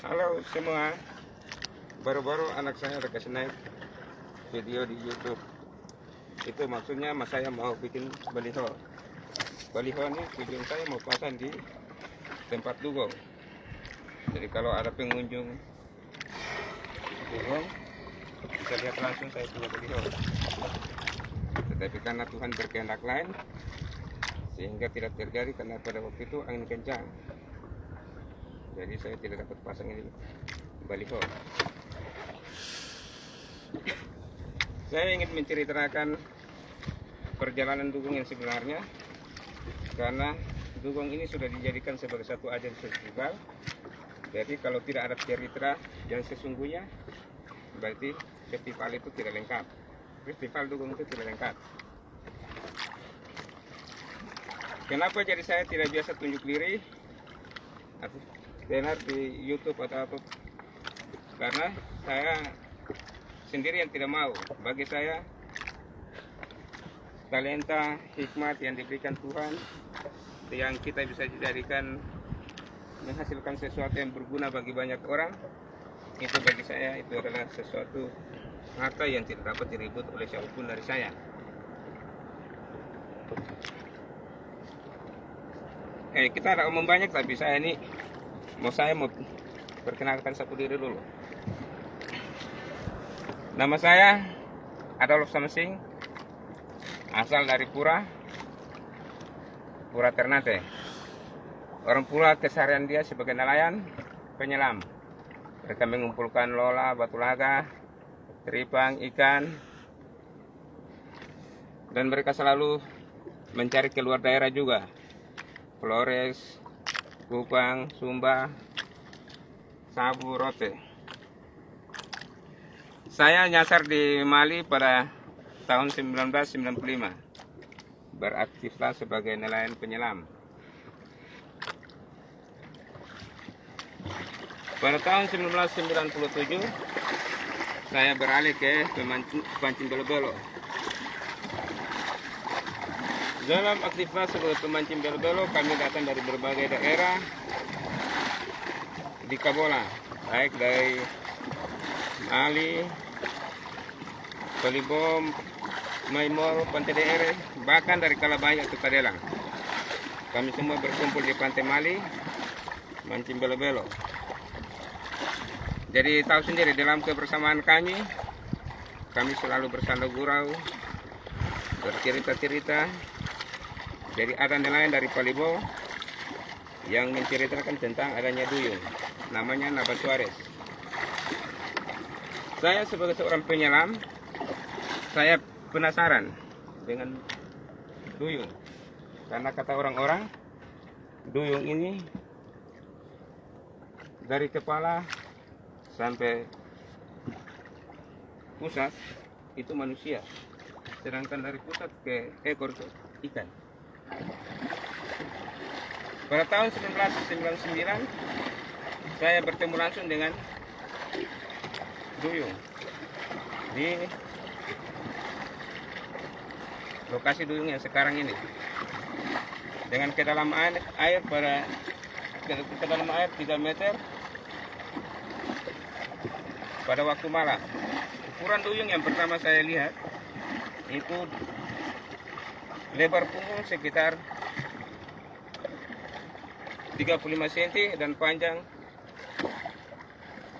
Halo semua, baru-baru anak saya ada kasih naik video di YouTube. Itu maksudnya mas saya mau bikin baliho. Baliho ini tujuan saya mau pasang di tempat dugong. Jadi kalau ada pengunjung dugong bisa lihat langsung saya punya baliho. Tetapi karena Tuhan berkehendak lain, sehingga tidak terjadi karena pada waktu itu angin kencang. Jadi saya tidak dapat pasang ini baliho. Saya ingin menceritakan perjalanan dugong yang sebenarnya, karena dugong ini sudah dijadikan sebagai satu ajang festival. Jadi kalau tidak ada cerita yang sesungguhnya, berarti festival itu tidak lengkap. Festival dugong itu tidak lengkap. Kenapa jadi saya tidak biasa tunjuk diri atau tenar di YouTube atau apa? Karena saya sendiri yang tidak mau. Bagi saya, talenta, hikmat yang diberikan Tuhan, yang kita bisa jadikan menghasilkan sesuatu yang berguna bagi banyak orang, itu bagi saya itu adalah sesuatu harta yang tidak dapat direbut oleh siapapun dari saya. Kita ada omong banyak, tapi saya mau perkenalkan satu diri dulu. Nama saya Adolf Samsing, asal dari Pura Ternate. Orang Pura keseharian dia sebagai nelayan penyelam. Mereka mengumpulkan lola, batu laga, teripang, ikan, dan mereka selalu mencari keluar daerah juga. Flores, Kupang, Sumba, Sabu, Rote. Saya nyasar di Mali pada tahun 1995. Beraktiflah sebagai nelayan penyelam. Pada tahun 1997, saya beralih ke pemancing belo-belo. Dalam aktivitas sebagai pemancing belo-belo, kami datang dari berbagai daerah di Kabola, baik dari Mali, Palibom, Maimoro, Pantai Daerah, bahkan dari Kalabaya ke Kadelang. Kami semua berkumpul di Pantai Mali, mancing belo-belo. Jadi tahu sendiri, dalam kebersamaan kami selalu bersanda gurau, bercerita-cerita. Jadi ada nelayan dari Palibo yang menceritakan tentang adanya duyung, namanya Naba Suarez. Saya sebagai seorang penyelam, saya penasaran dengan duyung, karena kata orang-orang duyung ini dari kepala sampai pusat itu manusia, sedangkan dari pusat ke ekor itu ikan. Pada tahun 1999 saya bertemu langsung dengan duyung di lokasi duyung yang sekarang ini, dengan kedalaman air 3 meter pada waktu malam. Ukuran duyung yang pertama saya lihat itu lebar punggung sekitar 35 cm dan panjang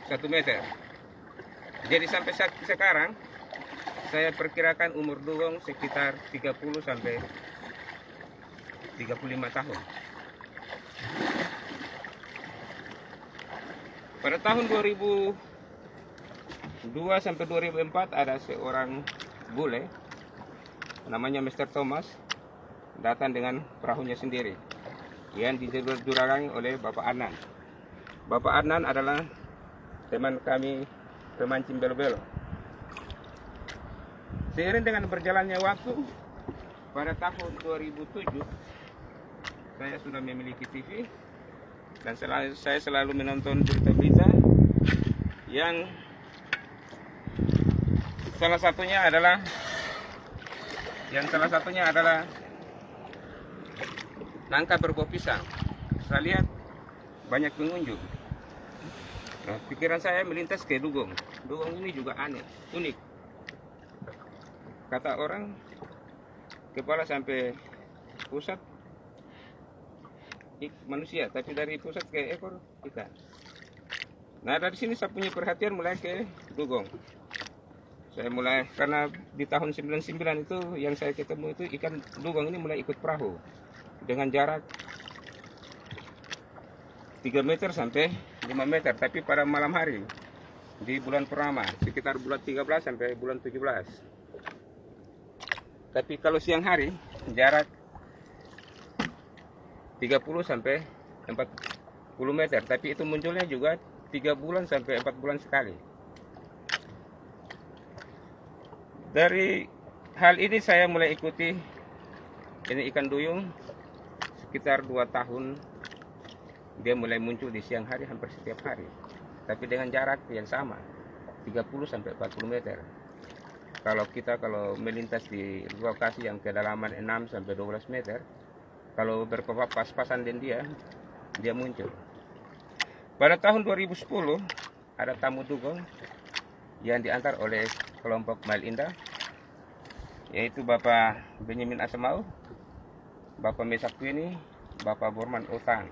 1 meter. Jadi sampai sekarang saya perkirakan umur dugong sekitar 30 sampai 35 tahun. Pada tahun 2002 sampai 2004 ada seorang bule namanya Mr. Thomas datang dengan perahunya sendiri yang dijuragangi oleh Bapak Adnan. Bapak Adnan adalah teman kami pemancing belo-belo. Seiring dengan berjalannya waktu, pada tahun 2007 saya sudah memiliki TV dan saya selalu menonton berita-berita yang salah satunya adalah nangka berbau pisang. Saya lihat banyak pengunjung. Nah, pikiran saya melintas ke dugong. Dugong ini juga aneh, unik. Kata orang, kepala sampai pusat manusia, tapi dari pusat ke ekor ikan. Nah, dari sini saya punya perhatian mulai ke dugong. Saya mulai, karena di tahun 99 itu yang saya ketemu itu ikan dugong ini mulai ikut perahu dengan jarak 3 meter sampai 5 meter, tapi pada malam hari di bulan purnama sekitar bulan 13 sampai bulan 17. Tapi kalau siang hari jarak 30 sampai 40 meter, tapi itu munculnya juga 3 bulan sampai 4 bulan sekali. Dari hal ini saya mulai ikuti ini ikan duyung sekitar 2 tahun. Dia mulai muncul di siang hari hampir setiap hari, tapi dengan jarak yang sama 30 sampai 40 meter. Kalau melintas di lokasi yang kedalaman 6 sampai 12 meter, kalau berpas-pasan dengan dia muncul. Pada tahun 2010 ada tamu dugong yang diantar oleh kelompok Mail Indah, yaitu Bapak Benyamin Asemau, Bapak Mesak Twini, Bapak Borman Otang.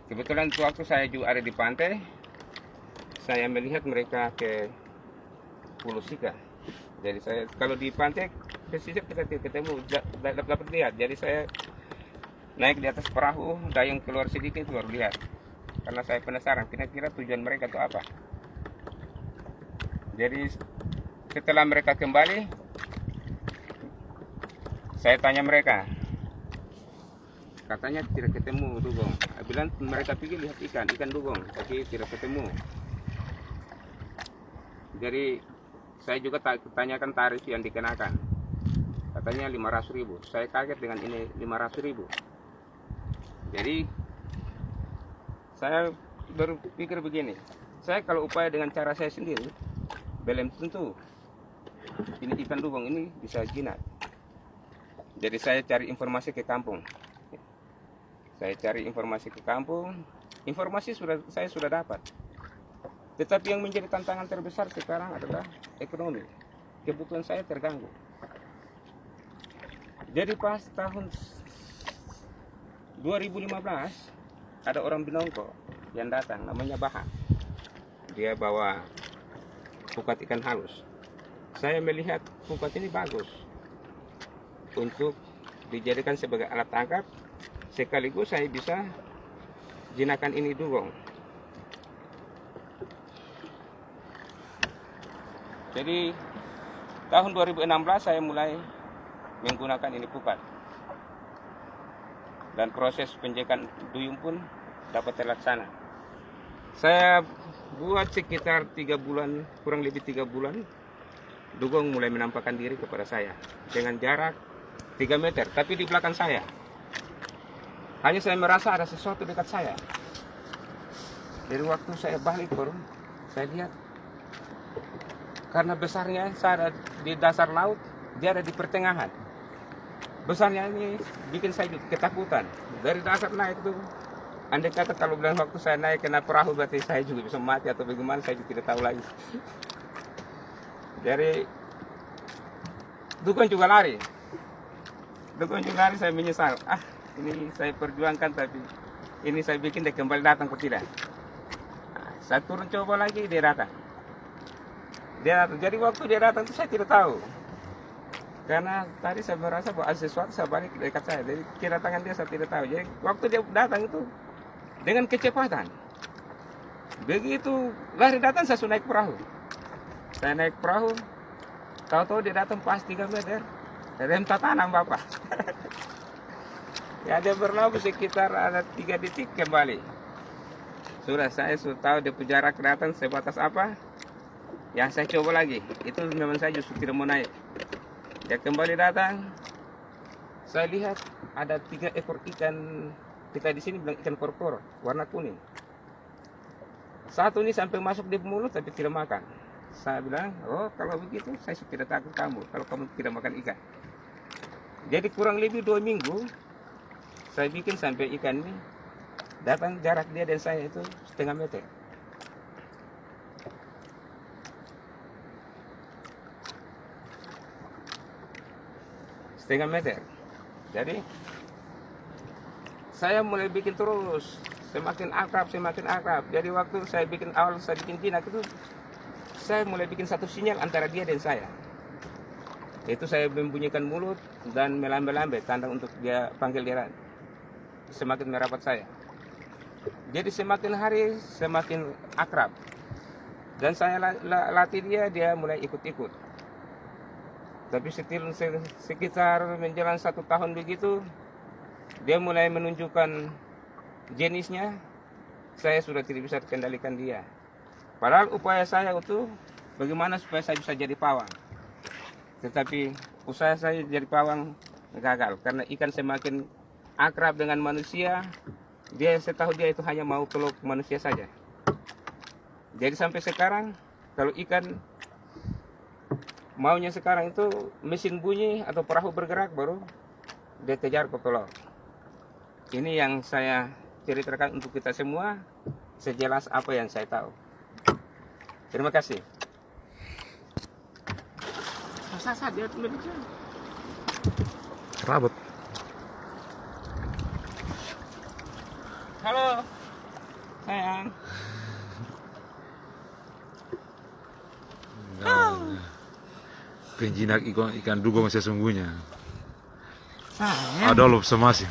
Kebetulan waktu saya juga ada di pantai, saya melihat mereka ke Pulau Sika. Jadi saya kalau di pantai pesisir kita ketemu dapat lihat. Jadi saya naik di atas perahu, dayung keluar sedikit baru lihat. Karena saya penasaran kira-kira tujuan mereka itu apa. Jadi setelah mereka kembali, saya tanya mereka. Katanya tidak ketemu dugong. Bilang mereka pikir lihat ikan dugong, tapi tidak ketemu. Jadi saya juga tanyakan tarif yang dikenakan. Katanya 500.000. Saya kaget dengan ini 500.000. Jadi saya berpikir begini. Saya kalau upaya dengan cara saya sendiri, belum tentu ini ikan dugong ini bisa jinak. Jadi saya cari informasi ke kampung. Informasi saya sudah dapat. Tetapi yang menjadi tantangan terbesar sekarang adalah ekonomi. Kebutuhan saya terganggu. Jadi pas tahun 2015 ada orang Binongko yang datang, namanya Baha. Dia bawa pukat ikan halus. Saya melihat pukat ini bagus untuk dijadikan sebagai alat tangkap, sekaligus saya bisa jinakan ini dugong. Jadi tahun 2016 saya mulai menggunakan ini pukat. Dan proses penjekan duyung pun dapat terlaksana. Saya buat sekitar 3 bulan, kurang lebih 3 bulan, dugong mulai menampakkan diri kepada saya dengan jarak 3 meter, tapi di belakang saya. Hanya saya merasa ada sesuatu dekat saya. Dari waktu saya balik baru saya lihat, karena besarnya saya ada di dasar laut, dia ada di pertengahan. Besarnya ini bikin saya ketakutan. Dari dasar naik itu, andai kata kalau bilang waktu saya naik kena perahu berarti saya juga bisa mati atau bagaimana, saya juga tidak tahu lagi. Jadi dugong juga lari. Saya menyesal. Ini saya perjuangkan tapi ini saya bikin dia kembali datang ke tidak. Saya turun coba lagi, dia datang. Jadi waktu dia datang itu saya tidak tahu. Karena tadi saya merasa bahwa ada sesuatu saya balik dekat saya. Jadi kedatangan dia saya tidak tahu. Jadi waktu dia datang itu dengan kecepatan. Begitu lari datang saya sudah naik perahu. Saya naik perahu. Tahu-tahu dia datang pas 3 meter. Rem tanam Bapak. Ya dia berlabuh sekitar ada 3 detik kembali. Saya sudah tahu dia jarak datang sebatas apa. Yang saya coba lagi, itu memang saya justru tidak mau naik. Dia kembali datang, saya lihat ada 3 ekor ikan, kita di sini bilang ikan korpor, warna kuning. Satu ini sampai masuk di mulut tapi tidak makan. Saya bilang, oh kalau begitu saya tidak takut kamu, kalau kamu tidak makan ikan. Jadi kurang lebih 2 minggu, saya bikin sampai ikan ini Datang jarak dia dan saya itu setengah meter. Setengah meter. Jadi saya mulai bikin terus, semakin akrab, semakin akrab. Jadi waktu saya bikin jinak itu, saya mulai bikin satu sinyal antara dia dan saya. Itu saya membunyikan mulut dan melambai-lambai tanda untuk dia panggil dia. Semakin merapat saya. Jadi semakin hari semakin akrab. Dan saya latih dia mulai ikut-ikut. Tapi sekitar menjelang 1 tahun begitu, dia mulai menunjukkan jenisnya. Saya sudah tidak bisa kendalikan dia. Padahal upaya saya itu bagaimana supaya saya bisa jadi pawang. Tetapi usaha saya jadi pawang gagal. Karena ikan semakin akrab dengan manusia, setahu dia itu hanya mau peluk manusia saja. Jadi sampai sekarang, kalau ikan maunya sekarang itu mesin bunyi atau perahu bergerak baru dia kejar ke pelok. Ini yang saya ceritakan untuk kita semua, sejelas apa yang saya tahu. Terima kasih. Masa dia lebih jauh. Rabot. Halo, sayang. Penjinak ikan dugong sesungguhnya. Sayang. Adolf Somasi.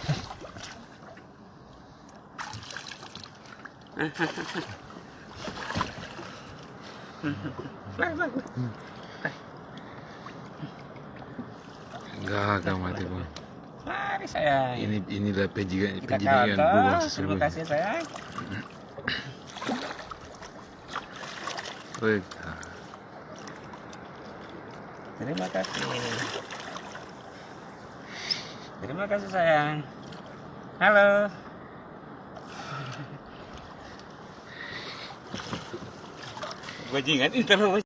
Enggak mati bang. Mari sayang. Inilah penjinak Kita ikan foto. dugong Terima sesungguhnya. kasih sayang. Baik. Terima kasih. Terima kasih sayang. Halo. Bajingan ini terlalu